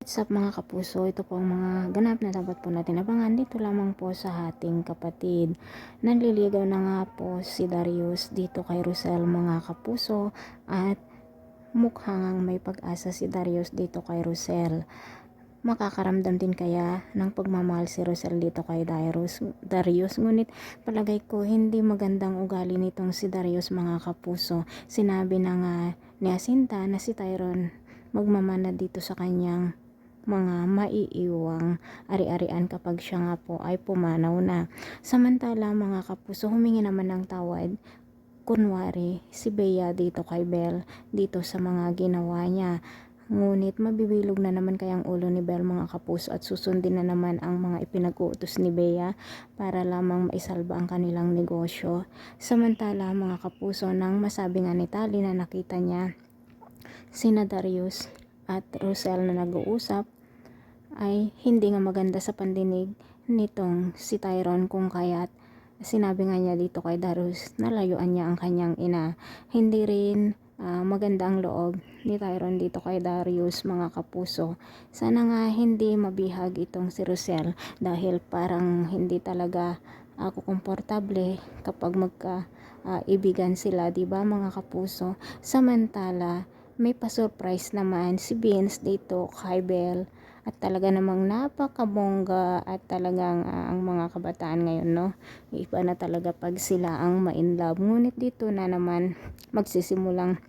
What's up mga kapuso, ito po ang mga ganap na dapat po natin abangan dito lamang po sa ating kapatid. Nanliligaw na nga po si Darius dito kay Rosel mga kapuso, at mukhang may pag-asa si Darius dito kay Rosel. Makakaramdam din kaya ng pagmamahal si Rosel dito kay Darius, ngunit palagay ko hindi magandang ugali nitong si Darius mga kapuso. Sinabi na nga ni Jacinta na si Tyron magmamana dito sa kanyang mga maiiwang ari-arian kapag siya nga po ay pumanaw na. Samantala mga kapuso, humingi naman ng tawad kunwari si Bea dito kay Belle dito sa mga ginawa niya. Ngunit mabibilog na naman kayang ulo ni Belle mga kapuso, at susundin na naman ang mga ipinag-uutos ni Bea para lamang maisalba ang kanilang negosyo. Samantala mga kapuso, nang masabi nga ni Tali na nakita niya sina Darius at Rosel na nag-uusap, ay hindi nga maganda sa pandinig nitong si Tyron, kung kaya't sinabi nga niya dito kay Darius na layuan niya ang kanyang ina. Hindi rin maganda ang loob ni Tyron dito kay Darius mga kapuso. Sana nga hindi mabihag itong si Rosel, dahil parang hindi talaga ako komportable kapag ibigan sila, diba mga kapuso? Samantala may pa-surprise naman si Vince dito kay Belle, at talaga namang napakabongga, at talagang ang mga kabataan ngayon, no, iba na talaga pag sila ang ma-in love. Ngunit dito na naman magsisimulang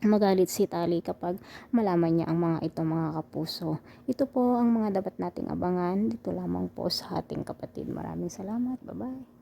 magalit si Tali kapag malaman niya ang mga ito mga kapuso. Ito po ang mga dapat nating abangan dito lamang po sa ating kapatid. Maraming salamat, bye bye.